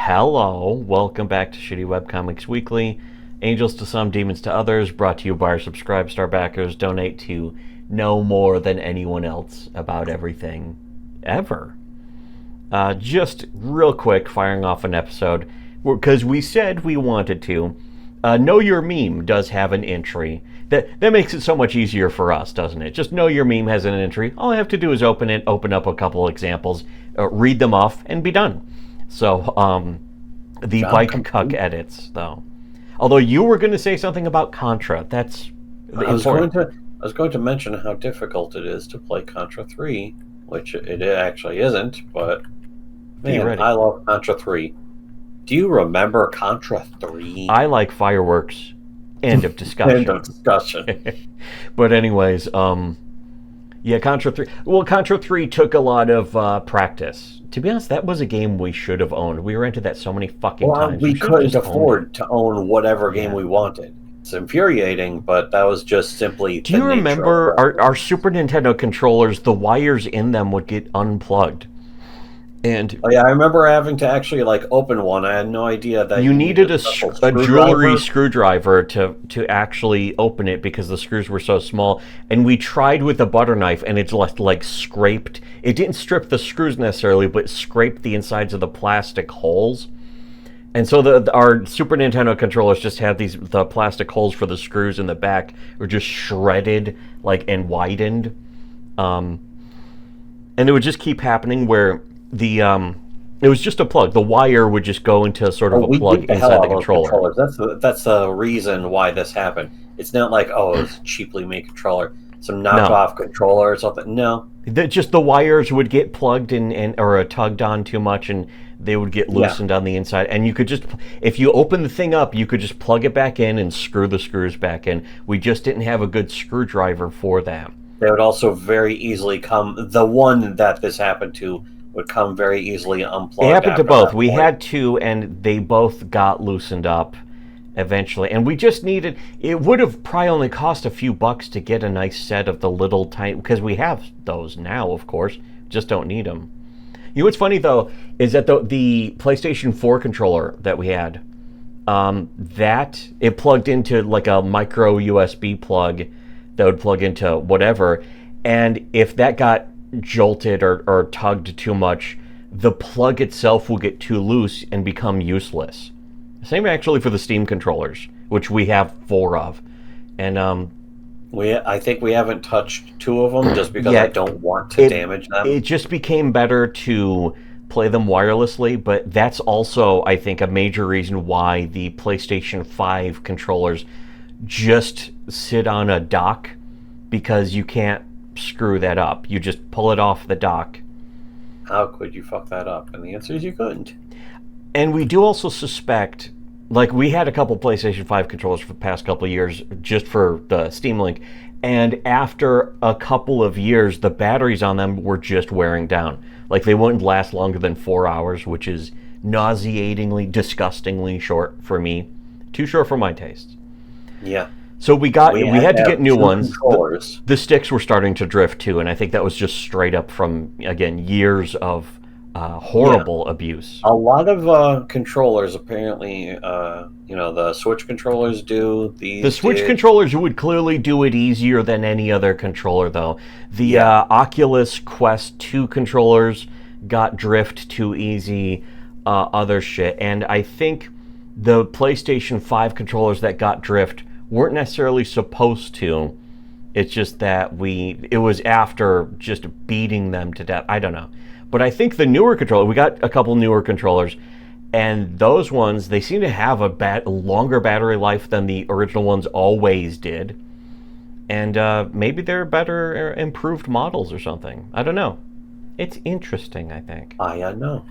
Hello, welcome back to Shittywebcomics Weekly. Angels to some, demons to others, brought to you by our Subscribe Star backers. Donate to know more than anyone else about everything, ever. Just real quick, firing off an episode, because we said we wanted to. Know Your Meme does have an entry. That makes it so much easier for us, doesn't it? Just Know Your Meme has an entry. All I have to do is open up a couple examples, read them off, and be done. So, the Bike Cuck edits, though. Although you were going to say something about Contra. That's important. I was going to mention how difficult it is to play Contra 3, which it actually isn't, but man, I love Contra 3. Do you remember Contra 3? I like fireworks. End of discussion. End of discussion. But anyways, yeah, Contra 3. Well, Contra 3 took a lot of practice. To be honest, that was a game we should have owned. We rented that so many fucking times. We couldn't afford to own whatever game we wanted. It's infuriating, but that was just simply. Do you remember our Super Nintendo controllers? The wires in them would get unplugged. And oh yeah, I remember having to actually open one. I had no idea that you needed a jewelry screwdriver to actually open it because the screws were so small. And we tried with a butter knife, and it just scraped. It didn't strip the screws necessarily, but scraped the insides of the plastic holes. And so our Super Nintendo controllers just had the plastic holes for the screws in the back were just shredded and widened, and it would just keep happening where. It was just a plug. The wire would just go into sort of a plug inside the controller. That's the reason why this happened. It's not like, it was a cheaply made controller, some knockoff controller or something. No, just the wires would get plugged or tugged on too much, and they would get loosened on the inside. And you could just, if you open the thing up, you could just plug it back in and screw the screws back in. We just didn't have a good screwdriver for that. They would also very easily come. The one that this happened to would come very easily unplugged. It happened to both. We had two, and they both got loosened up eventually. And we just needed. It would have probably only cost a few bucks to get a nice set of the little tiny. Because we have those now, of course. Just don't need them. You know what's funny though is that the PlayStation 4 controller that we had, that it plugged into a micro USB plug that would plug into whatever, and if that got jolted or tugged too much, the plug itself will get too loose and become useless. Same actually for the Steam controllers, which we have 4 of. And I think we haven't touched 2 of them just because I don't want to damage them. It just became better to play them wirelessly, but that's also, I think, a major reason why the PlayStation 5 controllers just sit on a dock, because you can't screw that up. You just pull it off the dock. How could you fuck that up? And the answer is you couldn't. And we do also suspect, we had a couple PlayStation 5 controllers for the past couple of years just for the Steam Link, and after a couple of years, the batteries on them were just wearing down. They wouldn't last longer than 4 hours, which is nauseatingly, disgustingly short for me. Too short for my taste. Yeah. So we had to get new ones. The sticks were starting to drift too, and I think that was just straight up from, again, years of horrible abuse. A lot of controllers apparently, the Switch controllers do. The Switch controllers would clearly do it easier than any other controller, though. The Oculus Quest 2 controllers got drift too easy, other shit, and I think the PlayStation 5 controllers that got drift weren't necessarily supposed to. It's just that it was after just beating them to death. I don't know. But I think the newer controller, we got a couple newer controllers, and those ones, they seem to have a longer battery life than the original ones always did. And maybe they're better improved models or something. I don't know. It's interesting, I think. I don't know.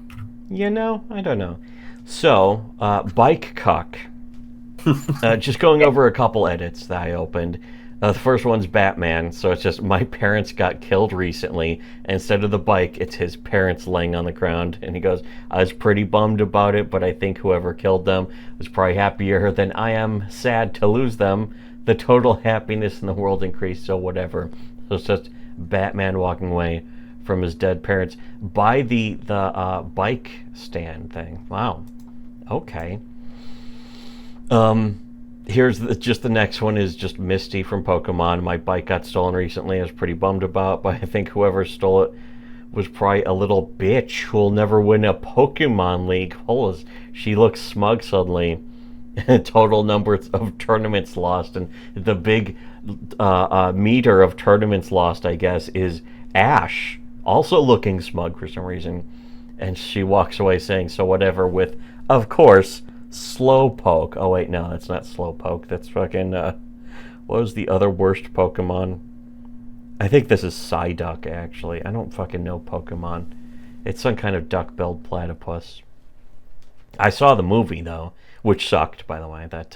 I don't know. So, Bike Cuck. Just going over a couple edits that I opened. The first one's Batman, so it's just, my parents got killed recently. Instead of the bike, it's his parents laying on the ground. And he goes, I was pretty bummed about it, but I think whoever killed them was probably happier than I am sad to lose them. The total happiness in the world increased, so whatever. So it's just Batman walking away from his dead parents by the bike stand thing. Wow. Okay. Here's just the next one is just Misty from Pokemon. My bike got stolen recently. I was pretty bummed about, but I think whoever stole it was probably a little bitch who'll never win a Pokemon League. She looks smug suddenly. Total number of tournaments lost, and the big meter of tournaments lost, I guess, is Ash, also looking smug for some reason. And she walks away saying, so whatever, with, of course, Slowpoke. Oh wait, no, that's not Slowpoke. That's fucking, what was the other worst Pokemon? I think this is Psyduck, actually. I don't fucking know Pokemon. It's some kind of duck-billed platypus. I saw the movie, though, which sucked, by the way. That,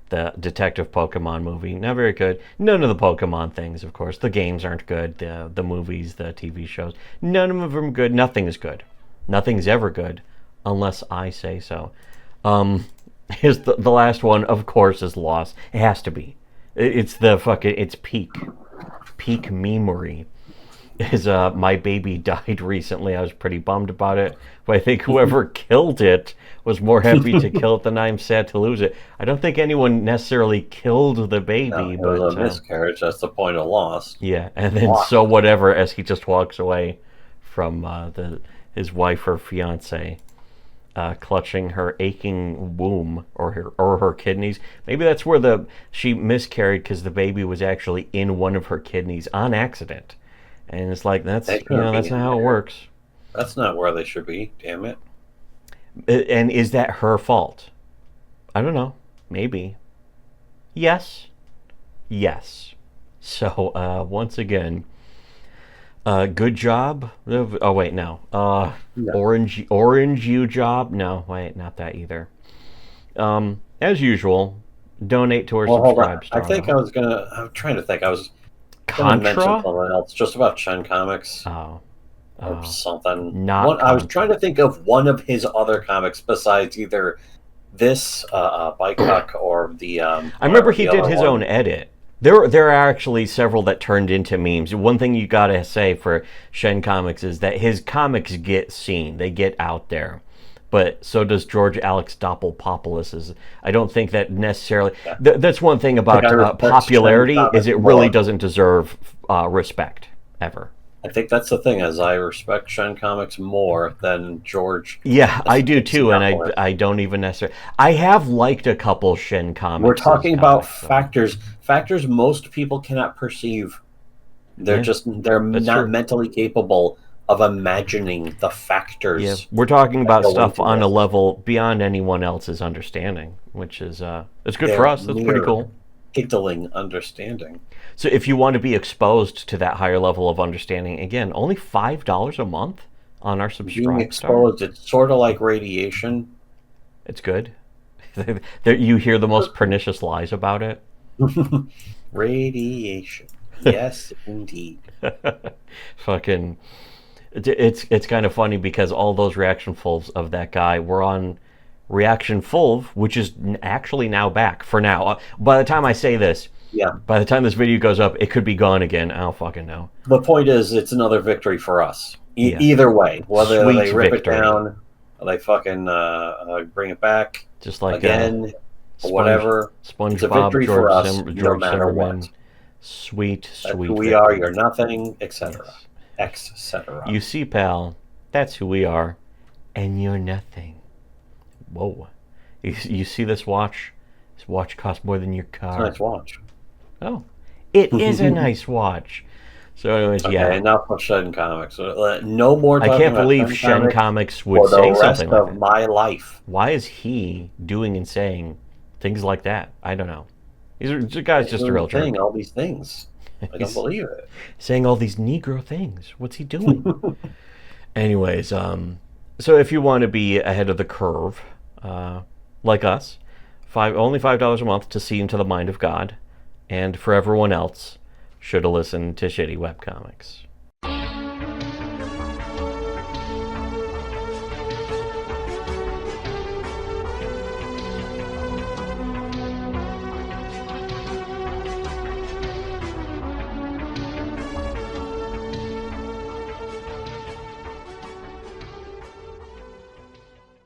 the Detective Pokemon movie. Not very good. None of the Pokemon things, of course. The games aren't good. The movies, the TV shows. None of them are good. Nothing's good. Nothing's ever good, unless I say so. Here's the last one, of course, is Lost. It has to be. It's peak memory. Is my baby died recently. I was pretty bummed about it, but I think whoever killed it was more happy to kill it than I'm sad to lose it. I don't think anyone necessarily killed the baby, no, it was a miscarriage. That's the point of Lost. Yeah, and then so whatever, as he just walks away from his wife or fiance, clutching her aching womb or her kidneys. Maybe that's where she miscarried because the baby was actually in one of her kidneys on accident. And it's like, that's not how it works. That's not where they should be, damn it. And is that her fault? I don't know. Maybe. Yes. So, once again, good job. Oh, wait, no. No. Orange you job? No, wait, not that either. As usual, donate to our subscribe star. I'm trying to think. I was Contra? mention something else, just about Shen Comics. Or something. I was trying to think of one of his other comics besides either this Bike Huck or the. I remember he did his own edit. There are actually several that turned into memes. One thing you gotta say for Shen Comics is that his comics get seen. They get out there. But so does George Alex Doppelpopulus's. I don't think that necessarily... that's one thing about popularity, is it really doesn't deserve respect, ever. I think that's the thing, is I respect Shen Comics more than George. Yeah, I do too, and I don't even necessarily... I have liked a couple Shen Comics. We're talking about factors. Factors most people cannot perceive. They're not mentally capable of imagining the factors. Yeah, we're talking about stuff on a level beyond anyone else's understanding, which is it's good for us. That's pretty cool. Piddling understanding. So if you want to be exposed to that higher level of understanding, again, only $5 a month on our subscribe. Being exposed, it's sort of like radiation. It's good. You hear the most pernicious lies about it. Radiation. Yes, indeed. Fucking. It's kind of funny because all those reaction fulls of that guy were on Reaction Fulv, which is actually now back for now. By the time I say this, by the time this video goes up, it could be gone again. I don't fucking know. The point is, it's another victory for us. Either way, whether they rip it down, or they fucking bring it back, just like again, or whatever. SpongeBob, it's a victory for us, no matter Zimmerman, what. Sweet. Who we are, you're nothing, etc. Yes. Etc. You see, pal, that's who we are, and you're nothing. Whoa. You see this watch? This watch costs more than your car. It's a nice watch. Oh. It is a nice watch. So anyways, okay, enough of Shen Comics. No more talking I can't believe about Shen Comics would say something like that. For the rest of my life. Why is he doing and saying things like that? I don't know. The guy's just a real jerk. Saying all these things. I don't believe it. Saying all these Negro things. What's he doing? Anyways, so if you want to be ahead of the curve, like us, only $5 a month to see into the mind of God, and for everyone else, should have listened to Shitty Webcomics.